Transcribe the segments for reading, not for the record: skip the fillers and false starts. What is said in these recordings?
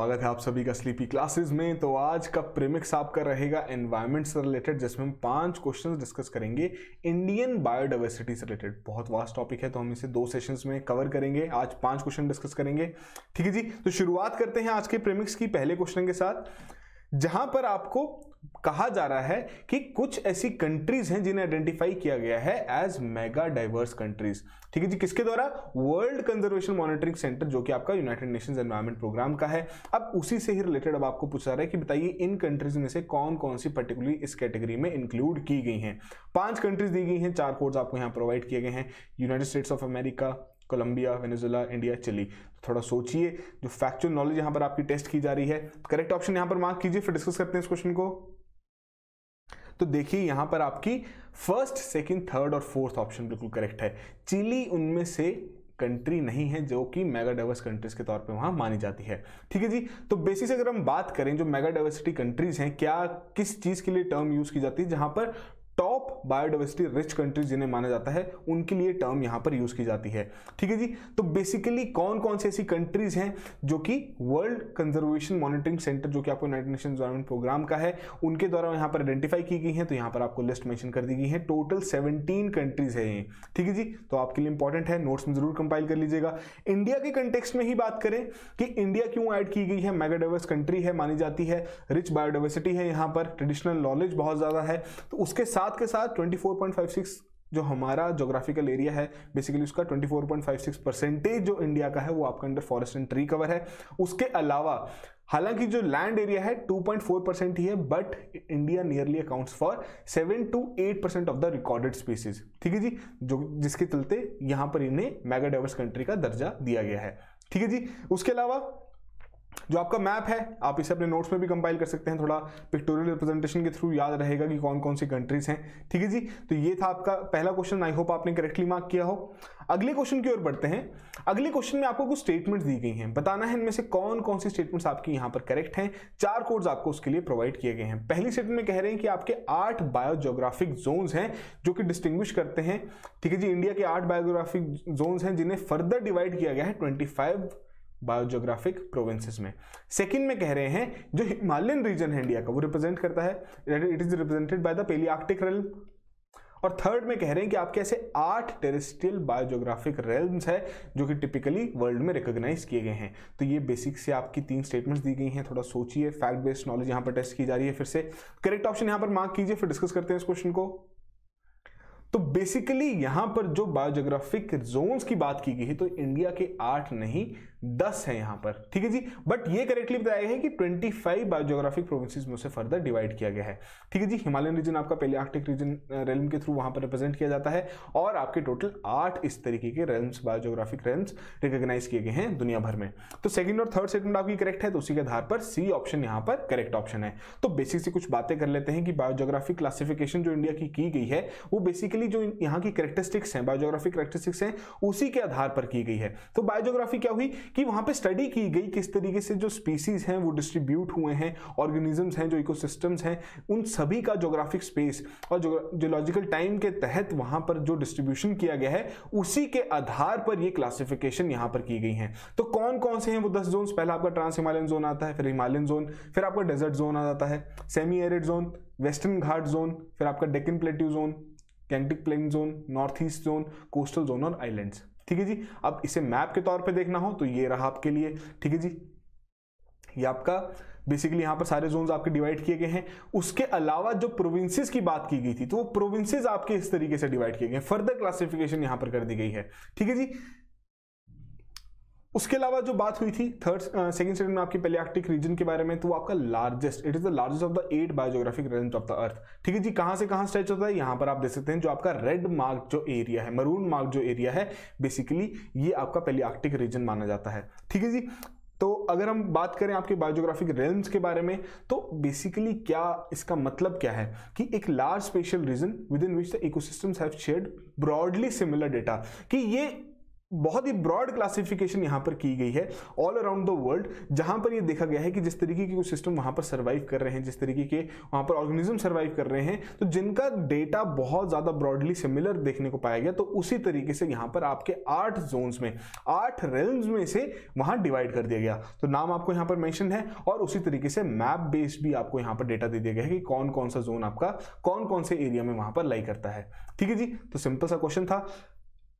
स्वागत है आप सभी का स्लीपी क्लासेस में। तो आज का प्रीमिक्स आपका रहेगा एनवायरनमेंट से रिलेटेड, जिसमें हम 5 क्वेश्चंस डिस्कस करेंगे इंडियन बायोडाइवर्सिटी से रिलेटेड। बहुत वास्ट टॉपिक है तो हम इसे 2 सेशंस में कवर करेंगे। आज 5 क्वेश्चन डिस्कस करेंगे, ठीक है जी। तो शुरुआत करते हैं आज के प्रीमिक्स की पहले क्वेश्चन के साथ, जहां पर आपको कहा जा रहा है कि कुछ ऐसी कंट्रीज हैं जिन्हें आइडेंटिफाई किया गया है एज मेगा डाइवर्स कंट्रीज, ठीक है जी। किसके द्वारा? वर्ल्ड कंजर्वेशन मॉनिटरिंग सेंटर, जो कि आपका यूनाइटेड नेशंस एनवायरनमेंट प्रोग्राम का है। अब उसी से ही रिलेटेड अब आपको पूछा जा रहा है कि बताइए इन कंट्रीज में से कौन कौन सी पर्टिकुलरली इस कैटेगरी में इंक्लूड की गई हैं। 5 कंट्रीज दी गई हैं, 4 कोड्स आपको यहाँ प्रोवाइड किए गए हैं। United States of America, Colombia, Venezuela, India, Chile. तो थोड़ा सोचिए, जो फैक्चुअल नॉलेज यहाँ पर आपकी टेस्ट की जा रही है, करेक्ट ऑप्शन यहाँ पर मार्क कीजिए, फिर डिस्कस करते हैं इस क्वेश्चन को। तो देखिए यहां पर आपकी फर्स्ट, सेकंड, थर्ड और फोर्थ ऑप्शन बिल्कुल करेक्ट है। चिली उनमें से कंट्री नहीं है जो कि मेगा डाइवर्स कंट्रीज के तौर पे वहां मानी जाती है, ठीक है जी। तो बेसिस अगर हम बात करें जो मेगा डाइवर्सिटी कंट्रीज हैं, क्या किस चीज के लिए टर्म यूज की जाती है, जहां पर टॉप बायोडाइवर्सिटी रिच कंट्रीज जिन्हें माना जाता है उनके लिए टर्म यहां पर यूज की जाती है, ठीक है जी। तो बेसिकली कौन कौन सी ऐसी कंट्रीज हैं जो कि वर्ल्ड कंजर्वेशन मॉनिटरिंग सेंटर, जो कि आपको यूनाइटेड नेशंस एनवायरनमेंट प्रोग्राम का है, उनके द्वारा यहां पर आइडेंटिफाई की गई हैं। तो यहां पर आपको लिस्ट मेंशन कर दी गई है। टोटल 17 कंट्रीज है ये, ठीक है जी। तो आपके लिए इंपॉर्टेंट है, नोट्स में जरूर कंपाइल कर लीजिएगा। इंडिया के कंटेक्स्ट में ही बात करें कि इंडिया क्यों ऐड की गई है, मेगा डाइवर्स कंट्री है, मानी जाती है, रिच बायोडाइवर्सिटी है, यहां पर ट्रेडिशनल नॉलेज बहुत ज्यादा है। तो उसके साथ के साथ 24.56 जो हमारा ज्योग्राफिकल एरिया है, बेसिकली उसका 24.56% जो इंडिया का है वो आपका under forest and tree cover है। उसके अलावा हालांकि जो लैंड एरिया है 2.4% ही है, but India nearly accounts for 7 to 8% of the recorded species, ठीक है जी, जो जिसके चलते यहां पर इन्हें मेगा डाइवर्स कंट्री का दर्जा दिया गया है, ठीक है जी। उसके अलावा जो आपका मैप है आप इसे अपने नोट्स में भी कंपाइल कर सकते हैं, थोड़ा पिक्टोरियल रिप्रेजेंटेशन के थ्रू याद रहेगा कि कौन कौन सी कंट्रीज हैं, ठीक है जी। तो ये था आपका पहला क्वेश्चन, आई होप आपने करेक्टली मार्क किया हो। अगले क्वेश्चन की ओर बढ़ते हैं। अगले क्वेश्चन में आपको कुछ स्टेटमेंट्स दी गई हैं, बताना है इनमें से कौन कौन सी स्टेटमेंट्स आपकी यहां पर करेक्ट हैं। 4 कोड्स आपको उसके लिए प्रोवाइड किए गए हैं। पहली स्टेटमेंट में कह रहे हैं कि आपके 8 बायोजियोग्राफिक जोन्स हैं जो कि डिस्टिंग्विश करते हैं, ठीक है जी। इंडिया के 8 बायोजियोग्राफिक जोन्स हैं जिन्हें फर्दर डिवाइड किया गया है 25 बायोजियोग्राफिक प्रोविंसेस में। सेकंड में कह रहे हैं जो हिमालयन रीजन है इंडिया का वो रिप्रेजेंट करता है, it is represented by the Palearctic realm. और थर्ड में कह रहे हैं कि आपके ऐसे 8 टेरेस्ट्रियल बायोजियोग्राफिक रेल्म्स है जो कि टिपिकली वर्ल्ड में रिकॉग्नाइज किए गए हैं। तो ये बेसिक से आपकी 3 स्टेटमेंट्स दी गई हैं। थोड़ा सोचिए, फैक्ट बेस्ड नॉलेज यहां पर टेस्ट की जा रही है। फिर से करेक्ट ऑप्शन यहां पर मार्क कीजिए, फिर डिस्कस करते हैं इस क्वेश्चन को। तो बेसिकली यहां पर जो बायोजियोग्राफिक जोन्स की बात की गई है, तो इंडिया के 8 नहीं 10 है यहां पर, ठीक है जी। बट ये करेक्टली बताया गया है कि 25 बायोजियोग्राफिक प्रोविंसेस में से फर्दर डिवाइड किया गया है, ठीक है जी। हिमालयन रीजन आपका पेलियार्कटिक रीजन रेल्म के थ्रू वहां पर रिप्रेजेंट किया जाता है, और आपके टोटल 8 इस तरीके के रेल्म्स, बायोजियोग्राफिक रेल्म्स रिकॉग्नाइज किए गए हैं दुनिया भर में। तो सेकंड और थर्ड स्टेटमेंट आपकी करेक्ट है, तो उसी के आधार पर सी ऑप्शन यहां पर करेक्ट ऑप्शन है। तो बेसिक से कुछ बातें कर लेते हैं कि बायोजियोग्राफिक क्लासिफिकेशन जो इंडिया की गई है वो बेसिकली जो यहाँ की कैरेक्टरिस्टिक्स हैं, बायोजियोग्राफिक कैरेक्टरिस्टिक्स हैं, उसी के आधार पर की गई है। तो बायोजियोग्राफी क्या हुई कि वहां पे स्टडी की गई किस तरीके से जो स्पीसीज हैं वो डिस्ट्रीब्यूट हुए हैं, ऑर्गेनिजम्स हैं, जो इकोसिस्टम्स हैं, उन सभी का ज्योग्राफिक स्पेस और जियोलॉजिकल टाइम के तहत वहां पर जो डिस्ट्रीब्यूशन किया गया है उसी के आधार पर ये क्लासिफिकेशन यहां पर की गई है। तो कौन कौन से हैं वो 10 जोन्स? पहला आपका ट्रांस हिमालयन जोन आता है, फिर हिमालयन जोन, फिर आपका डेजर्ट जोन आ जाता है, semi arid zone, western Ghat zone, फिर आपका Deccan plateau zone, Gangetic plain zone, north east zone, coastal zone और आइलैंड्स, ठीक है जी। अब इसे मैप के तौर पे देखना हो तो ये रहा आपके लिए, ठीक है जी। ये आपका बेसिकली यहां पर सारे जोन्स आपके डिवाइड किए गए हैं। उसके अलावा जो प्रोविंसेस की बात की गई थी तो वो प्रोविंसेस आपके इस तरीके से डिवाइड किए गए, फर्दर क्लासिफिकेशन यहां पर कर दी गई है, ठीक है जी। उसके अलावा जो बात हुई थी सेकंड स्टेटमेंट में आपकी पेलियार्कटिक रीजन के बारे में, तो वो आपका largest, it is the largest of the 8 biogeographic realms of the earth, ठीक है जी। कहां से कहां स्ट्रेच होता है, यहां पर आप देख सकते हैं जो आपका रेड मार्क जो एरिया है, मरून मार्क जो एरिया है, बेसिकली ये आपका पेलियार्कटिक रीजन माना जाता है, ठीक है जी। तो अगर हम बात करें आपके बायोजियोग्राफिक रेल्म्स के बारे में, तो बेसिकली क्या इसका मतलब क्या है कि एक large spatial region within which the ecosystems have shared broadly similar data, कि ये बहुत ही ब्रॉड क्लासिफिकेशन यहाँ पर की गई है ऑल अराउंड द वर्ल्ड, जहां पर ये देखा गया है कि जिस तरीके के कुछ सिस्टम वहां पर सर्वाइव कर रहे हैं, जिस तरीके के वहां पर ऑर्गेनिज्म सर्वाइव कर रहे हैं, तो जिनका डेटा बहुत ज्यादा ब्रॉडली सिमिलर देखने को पाया गया, तो उसी तरीके से यहाँ पर आपके 8 जोन्स में, 8 रेल्म्स में से वहां डिवाइड कर दिया गया। तो नाम आपको यहाँ पर मेंशन है और उसी तरीके से मैप बेस्ड भी आपको यहाँ पर डेटा दे दिया गया है कि कौन कौन सा जोन आपका कौन कौन से एरिया में वहां पर लाई करता है। ठीक है जी, तो सिंपल सा क्वेश्चन था।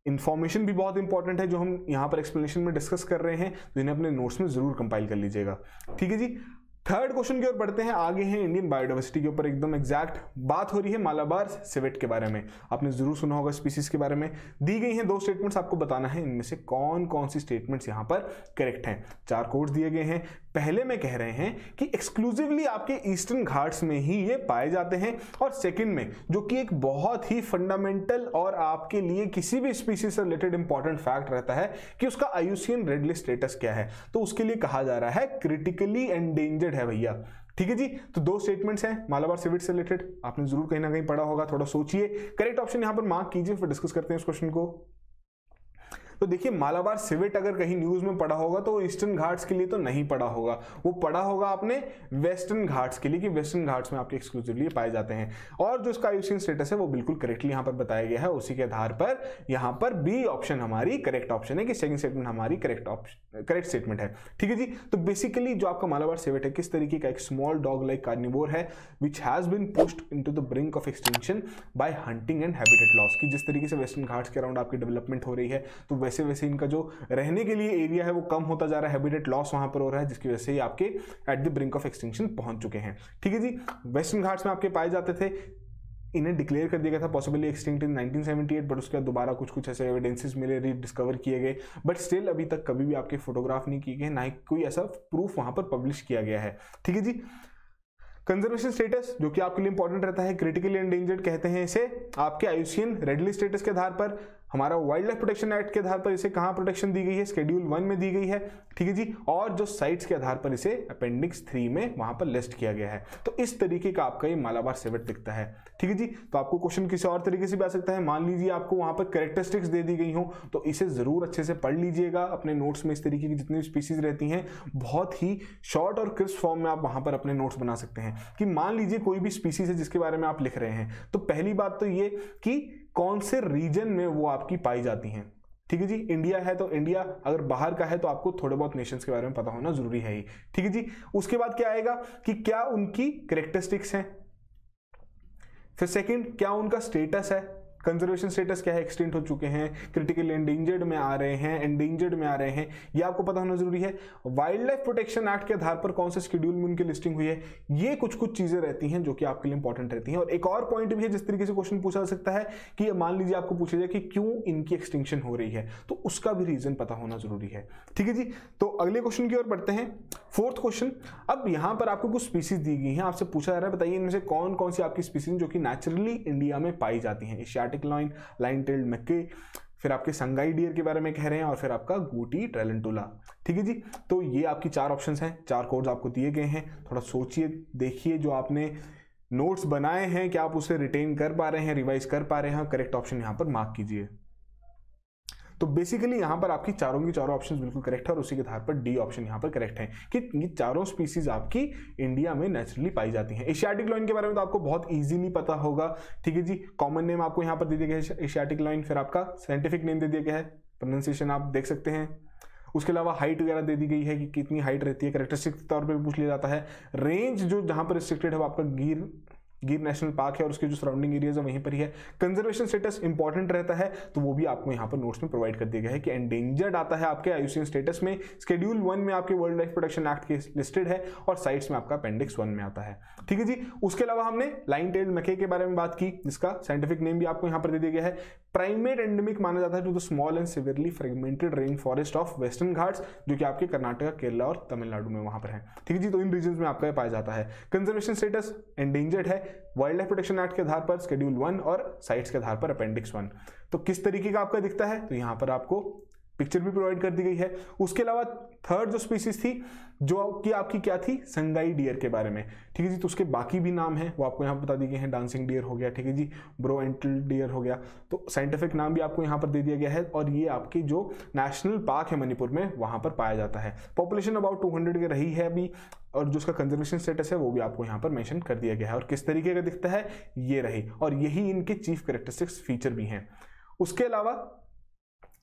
इन्फॉर्मेशन भी बहुत इंपॉर्टेंट है जो हम यहाँ पर एक्सप्लेनेशन में डिस्कस कर रहे हैं, तो इन्हें अपने नोट्स में जरूर कंपाइल कर लीजिएगा। ठीक है जी, थर्ड क्वेश्चन की ओर बढ़ते हैं। आगे हैं इंडियन बायोडाइवर्सिटी के ऊपर एकदम एग्जैक्ट बात हो रही है मालाबार सिवेट के बारे में। आपने जरूर सुना होगा स्पीसीज के बारे में। दी गई हैं 2 स्टेटमेंट्स, आपको बताना है इनमें से कौन कौन सी स्टेटमेंट्स यहाँ पर करेक्ट हैं। 4 कोड्स दिए गए हैं। पहले में कह रहे हैं कि एक्सक्लूसिवली आपके ईस्टर्न घाट्स में ही ये पाए जाते हैं, और सेकंड में जो कि एक बहुत ही फंडामेंटल और आपके लिए किसी भी स्पीसीज से रिलेटेड इंपॉर्टेंट फैक्ट रहता है कि उसका IUCN रेड लिस्ट स्टेटस क्या है, तो उसके लिए कहा जा रहा है क्रिटिकली एंडेंजर्ड है भैया। ठीक है जी, तो 2 स्टेटमेंट्स हैं मालाबार सिवेट से रिलेटेड, आपने जरूर कहीं ना कहीं पढ़ा होगा, थोड़ा सोचिए, करेक्ट ऑप्शन यहां पर मार्क कीजिए, फिर डिस्कस करते हैं इस क्वेश्चन को। तो देखिए मालाबार सिवेट अगर कहीं न्यूज में पढ़ा होगा तो ईस्टर्न घाट्स के लिए तो नहीं पढ़ा होगा, वो पढ़ा होगा आपने वेस्टर्न घाट्स के लिए कि वेस्टर्न घाट्स में आपके एक्सक्लूसिवली पाए जाते हैं। और जो इसका IUCN स्टेटस है वो बिल्कुल करेक्टली यहाँ पर बताया गया है। उसी के आधार पर यहाँ पर बी ऑप्शन हमारी करेक्ट ऑप्शन है कि सेकंड स्टेटमेंट हमारी करेक्ट स्टेटमेंट है। ठीक है जी, तो बेसिकली जो आपका मालाबार सिवेट है किस तरीके का एक स्मॉल डॉग लाइक कार्निवोर है which has been pushed into the brink of extinction by hunting and habitat loss. की जिस तरीके से वेस्टर्न घाट्स के अराउंड आपकी डेवलपमेंट हो रही है, तो वैसे वैसे इनका जो रहने के लिए एरिया है वो कम होता जा रहा है, हैबिटेट लॉस वहां पर हो रहा है, जिसकी वजह से ही आपके at the brink of extinction पहुंच चुके हैं। ठीक है जी, वेस्टर्न घाट्स में आपके पाए जाते थे, इन्हें डिक्लेयर कर दिया गया था पॉसिबली एक्सटिंक्ट इन 1978, बट उसके बाद दोबारा कुछ ऐसे एविडेंसेस मिले, रीडिस्कवर किए गए, बट स्टिल अभी तक कभी भी आपके फोटोग्राफ नहीं किए गए, ना ही कोई ऐसा प्रूफ वहां पर पब्लिश किया गया है। ठीक है जी, कंजर्वेशन स्टेटस जो कि आपके लिए इंपॉर्टेंट रहता है, क्रिटिकली एंडेंजर्ड कहते हैं इसे, आपके IUCN रेड लिस्ट स्टेटस के आधार पर, हमारा वाइल्ड लाइफ प्रोटेक्शन एक्ट के आधार पर इसे कहां प्रोटेक्शन दी गई है, शेड्यूल 1 में दी गई है। ठीक है जी, और जो साइट्स के आधार पर इसे अपेंडिक्स 3 में वहां पर लिस्ट किया गया है। तो इस तरीके का आपका ये मालाबार सिवेट दिखता है। ठीक है जी, तो आपको क्वेश्चन किसी और तरीके से भी आ सकता है। मान लीजिए आपको वहां पर कैरेक्टरिस्टिक्स दे दी गई हो, तो इसे जरूर अच्छे से पढ़ लीजिएगा अपने नोट्स में। इस तरीके की जितनी भी स्पीसीज रहती हैं बहुत ही शॉर्ट और क्रिस्प फॉर्म में आप वहां पर अपने नोट्स बना सकते हैं। कि मान लीजिए कोई भी स्पीसीज है जिसके बारे में आप लिख रहे हैं, तो पहली बात तो ये कि कौन से रीजन में वो आपकी पाई जाती हैं। ठीक है जी, इंडिया है तो इंडिया, अगर बाहर का है तो आपको थोड़े बहुत नेशंस के बारे में पता होना जरूरी है ही। ठीक है जी, उसके बाद क्या आएगा कि क्या उनकी कैरेक्टरिस्टिक्स हैं, फिर सेकंड क्या उनका स्टेटस है, कंजर्वेशन स्टेटस क्या है, एक्सटिंक्ट हो चुके हैं, क्रिटिकल एंडेंजर्ड में आ रहे हैं, एंडेंजर्ड में आ रहे हैं, ये आपको पता होना जरूरी है। वाइल्ड लाइफ प्रोटेक्शन एक्ट के आधार पर कौन से शेड्यूल में उनकी लिस्टिंग हुई है, ये कुछ चीजें रहती हैं जो कि आपके लिए इंपॉर्टेंट रहती हैं। और एक और पॉइंट भी है जिस तरीके से क्वेश्चन पूछा जा सकता है कि मान लीजिए आपको पूछा जाए कि क्यों इनकी एक्सटिंक्शन हो रही है, तो उसका भी रीजन पता होना जरूरी है। ठीक है जी, तो अगले क्वेश्चन की ओर बढ़ते हैं। 4th क्वेश्चन, अब यहां पर आपको कुछ स्पीसीज दी गई हैं, आपसे पूछा जा रहा है बताइए इनमें से कौन कौन सी आपकी स्पीसीज जो कि नेचुरली इंडिया में पाई जाती हैं। एशियाटिक लाइन, लाइन टेल्ड मैक्के, फिर आपके संगाई डियर के बारे में कह रहे हैं, और फिर आपका गूटी ट्रेलेंटुला। ठीक है जी, तो ये आपकी 4 ऑप्शंस हैं, 4 कोड्स आपको दिए गए हैं। थोड़ा सोचिए, देखिए जो आपने नोट्स बनाए हैं क्या आप उसे रिटेन कर पा रहे हैं, रिवाइज कर पा रहे हैं, करेक्ट ऑप्शन यहां पर मार्क कीजिए। तो बेसिकली यहां पर आपकी चारों की चारों ऑप्शंस बिल्कुल करेक्ट है, और उसी के आधार पर डी ऑप्शन यहां पर करेक्ट है कि ये चारों स्पीसीज आपकी इंडिया में नेचुरली पाई जाती हैं। एशियाटिक लाइन के बारे में तो आपको बहुत इजीली पता होगा। ठीक है जी, कॉमन नेम आपको यहां पर दे दिया गया है एशियाटिक लाइन, फिर आपका साइंटिफिक नेम दे दिया गया है, प्रोनाउंसिएशन आप देख सकते हैं। उसके अलावा हाइट वगैरह दे दी गई है कि कितनी हाइट रहती है, कैरेक्टरिस्टिक के तौर पर पूछ लिया जाता है। रेंज जो जहां पर रिस्ट्रिक्टेड है वो आपका गिर नेशनल पार्क है और उसके जो सराउंडिंग एरियाज है वहीं पर ही है। कंजर्वेशन स्टेटस इंपॉर्टेंट रहता है, तो वो भी आपको यहाँ पर नोट्स में प्रोवाइड कर दिया गया है कि एंडेंजर्ड आता है आपके IUCN स्टेटस में, शेड्यूल 1 में आपके वर्ल्ड लाइफ प्रोटेक्शन एक्ट के लिस्टेड है, और साइट्स में आपका अपेंडिक्स 1 में आता है। ठीक है जी, उसके अलावा हमने लाइन टेल्ड मैके के बारे में बात की, जिसका साइंटिफिक नेम भी आपको यहाँ पर दे दिया गया है। प्राइमेट एंडेमिक माना जाता है to the small and severely fragmented rain forest of Western Ghats, जो कि आपके कर्नाटक, केरला और तमिलनाडु में वहां पर है। ठीक है जी, तो इन रीजन में आपका पाया जाता है। कंजर्वेशन स्टेटस एंडेंजर्ड है, वाइल्ड लाइफ प्रोटेक्शन एक्ट के आधार पर शेड्यूल 1 और साइट्स के आधार पर अपेंडिक्स 1। तो किस तरीके का आपका दिखता है, तो यहां पर आपको पिक्चर भी प्रोवाइड कर दी गई है। उसके अलावा थर्ड जो स्पीसीज थी जो कि आपकी क्या थी, संगाई डियर के बारे में, ठीक है जी। तो उसके बाकी भी नाम है वो आपको यहाँ बता दिए गए हैं, डांसिंग डियर हो गया, ठीक है जी, ब्रो एंटल डियर हो गया, तो साइंटिफिक नाम भी आपको यहाँ पर दे दिया गया है। और ये आपकी जो नेशनल पार्क है मणिपुर में वहां पर पाया जाता है। पॉपुलेशन अबाउट 200 की रही है अभी, और जो उसका कंजर्वेशन स्टेटस है वो भी आपको यहाँ पर मेंशन कर दिया गया है। और किस तरीके का दिखता है ये रही, और यही इनके चीफ कैरेक्टरिस्टिक्स फीचर भी हैं। उसके अलावा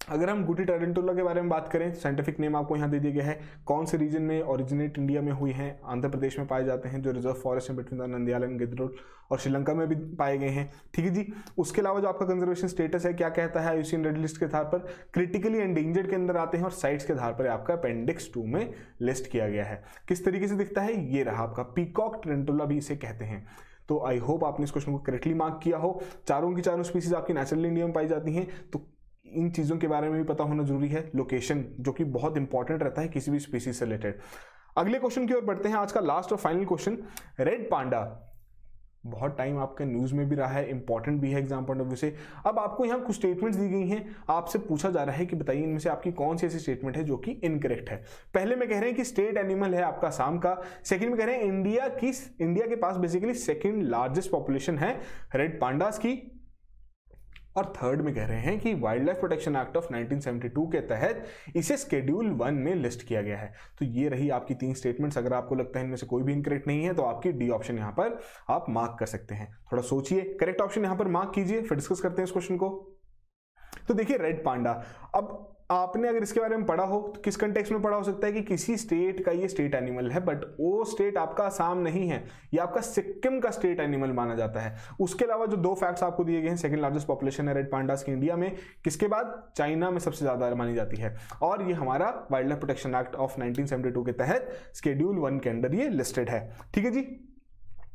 अगर हम गुटी टारंटुला के बारे में बात करें, साइंटिफिक नेम आपको यहाँ दे दिया गया है, कौन से रीजन में ओरिजिनेट इंडिया में हुई हैं, आंध्र प्रदेश में पाए जाते हैं, जो रिजर्व फॉरेस्ट है बिटवीन द नंदयाल एंड गिद्धोल, और श्रीलंका में भी पाए गए हैं, ठीक है जी। उसके अलावा जो आपका कंजर्वेशन स्टेटस है क्या कहता है, IUCN रेड लिस्ट के आधार पर क्रिटिकली एंडेंजर्ड के अंदर आते हैं, और साइट्स के आधार पर आपका अपेंडिक्स 2 में लिस्ट किया गया है। किस तरीके से दिखता है ये रहा आपका, पीकॉक टारंटुला भी इसे कहते हैं। तो आई होप आपने इस क्वेश्चन को करेक्टली मार्क किया हो। चारों की चारों स्पीसीज आपकी नेचुरल इंडिया में पाई जाती हैं, तो इन चीज़ों के बारे में भी पता होना जरूरी है, लोकेशन जो कि बहुत इंपॉर्टेंट रहता है किसी भी स्पीसीज से रिलेटेड। अगले क्वेश्चन की ओर बढ़ते हैं, आज का लास्ट और फाइनल क्वेश्चन, रेड पांडा बहुत टाइम आपका न्यूज में भी रहा है, इंपॉर्टेंट भी है एग्जाम पॉइंट ऑफ व्यू से। अब आपको यहाँ कुछ स्टेटमेंट्स दी गई हैं, आपसे पूछा जा रहा है कि बताइए इनमें से आपकी कौन सी ऐसी स्टेटमेंट है जो कि इनकरेक्ट है। पहले में कह रहे हैं कि स्टेट एनिमल है आपका असम का, सेकंड में कह रहे हैं इंडिया के पास बेसिकली सेकंड लार्जेस्ट पॉपुलेशन है रेड पांडास की, और थर्ड में कह रहे हैं कि wild life protection act of 1972 के तहत इसे शेड्यूल 1 में लिस्ट किया गया है। तो ये रही आपकी 3 स्टेटमेंट्स। अगर आपको लगता है इनमें से कोई भी इनकरेक्ट नहीं है तो आपकी डी ऑप्शन यहां पर आप मार्क कर सकते हैं। थोड़ा सोचिए, करेक्ट ऑप्शन यहां पर मार्क कीजिए, फिर डिस्कस करते हैं इस क्वेश्चन को। तो देखिए रेड पांडा, अब आपने अगर इसके बारे में पढ़ा हो तो किस कंटेक्स्ट में पढ़ा हो सकता है कि किसी स्टेट का ये स्टेट एनिमल है, बट वो स्टेट आपका असम नहीं है, ये आपका सिक्किम का स्टेट एनिमल माना जाता है। उसके अलावा जो 2 फैक्ट्स आपको दिए गए हैं, सेकंड लार्जेस्ट पॉपुलेशन है रेड पांडास की इंडिया में, किसके बाद, चाइना में सबसे ज्यादा मानी जाती है, और ये हमारा wild life protection act of 1972 के तहत शेड्यूल 1 के अंडर ये लिस्टेड है, ठीक है जी।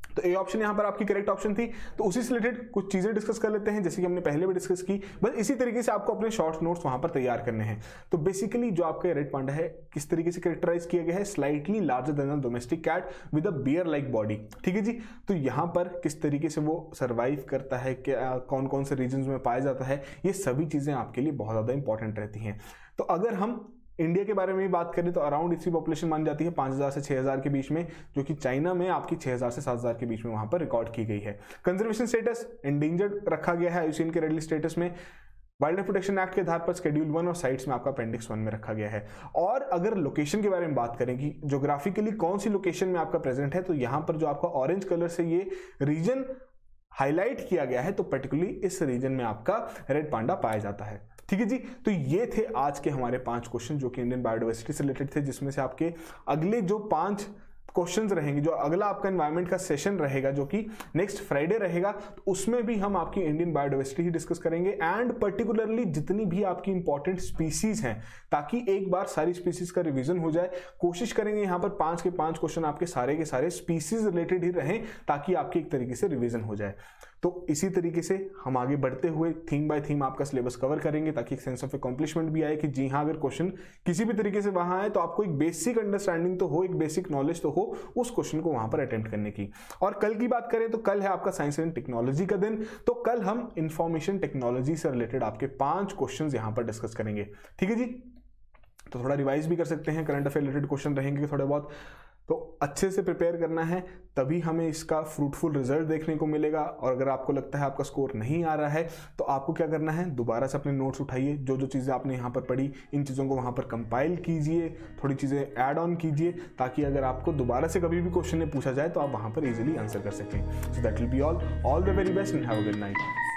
तो ए ऑप्शन यहां पर आपकी करेक्ट ऑप्शन थी। तो उसी से रिलेटेड कुछ चीजें डिस्कस कर लेते हैं, जैसे कि हमने पहले भी डिस्कस की, बस इसी तरीके से आपको अपने शॉर्ट नोट्स वहां पर तैयार करने हैं। तो बेसिकली जो आपका रेड पांडा है किस तरीके से कैरेक्टराइज किया गया है, slightly larger than a domestic cat with a bear like body, ठीक है जी। तो यहां पर किस तरीके से वो सर्वाइव करता है, कौन कौन से रीजन में पाया जाता है, ये सभी चीजें आपके लिए बहुत ज्यादा इंपॉर्टेंट रहती हैं। तो अगर हम इंडिया के बारे में भी बात करें तो अराउंड इसकी पॉपुलेशन मानी जाती है 5000 से 6000 के बीच में, जो कि चाइना में आपकी 6000 से 7000 के बीच में वहां पर रिकॉर्ड की गई है। कंजर्वेशन स्टेटस एंडेंजर्ड रखा गया है IUCN के रेड लिस्ट स्टेटस में, वाइल्ड लाइफ प्रोटेक्शन एक्ट के आधार पर शेड्यूल 1 और साइट्स में आपका अपेंडिक्स 1 में रखा गया है। और अगर लोकेशन के बारे में बात करें कि ज्योग्राफिकली कौन सी लोकेशन में आपका प्रेजेंट है, तो यहां पर जो आपका ऑरेंज कलर से ये रीजन हाईलाइट किया गया है, तो पर्टिकुलरली इस रीजन में आपका रेड पांडा पाया जाता है, ठीक है जी। तो ये थे आज के हमारे 5 क्वेश्चन जो कि इंडियन बायोडायवर्सिटी से रिलेटेड थे, जिसमें से आपके अगले जो 5 क्वेश्चंस रहेंगे, जो अगला आपका एनवायरनमेंट का सेशन रहेगा जो कि नेक्स्ट फ्राइडे रहेगा, तो उसमें भी हम आपकी इंडियन बायोडायवर्सिटी ही डिस्कस करेंगे, एंड पर्टिकुलरली जितनी भी आपकी इंपॉर्टेंट स्पीसीज हैं, ताकि एक बार सारी स्पीसीज का रिवीजन हो जाए। कोशिश करेंगे यहाँ पर 5 के 5 क्वेश्चन आपके सारे के सारे स्पीसीज रिलेटेड ही रहें, ताकि आपकी एक तरीके से रिवीजन हो जाए। तो इसी तरीके से हम आगे बढ़ते हुए थीम बाय थीम आपका सिलेबस कवर करेंगे, ताकि एक सेंस ऑफ अकॉम्प्लिशमेंट भी आए कि जी हाँ, अगर क्वेश्चन किसी भी तरीके से वहां आए तो आपको एक बेसिक अंडरस्टैंडिंग तो हो, एक बेसिक नॉलेज तो हो उस क्वेश्चन को वहां पर अटेम्प्ट करने की। और कल की बात करें तो कल है आपका साइंस एंड टेक्नोलॉजी का दिन, तो कल हम इंफॉर्मेशन टेक्नोलॉजी से रिलेटेड आपके 5 क्वेश्चन यहां पर डिस्कस करेंगे, ठीक है जी। तो थोड़ा रिवाइज भी कर सकते हैं, करंट अफेयर रिलेटेड क्वेश्चन रहेंगे थोड़े बहुत, तो अच्छे से प्रिपेयर करना है, तभी हमें इसका फ्रूटफुल रिजल्ट देखने को मिलेगा। और अगर आपको लगता है आपका स्कोर नहीं आ रहा है, तो आपको क्या करना है, दोबारा से अपने नोट्स उठाइए, जो जो चीज़ें आपने यहाँ पर पढ़ी इन चीज़ों को वहाँ पर कंपाइल कीजिए, थोड़ी चीज़ें ऐड ऑन कीजिए, ताकि अगर आपको दोबारा से कभी भी क्वेश्चन पूछा जाए तो आप वहाँ पर इजीली आंसर कर सकें। So that will be all the very best and have a good night.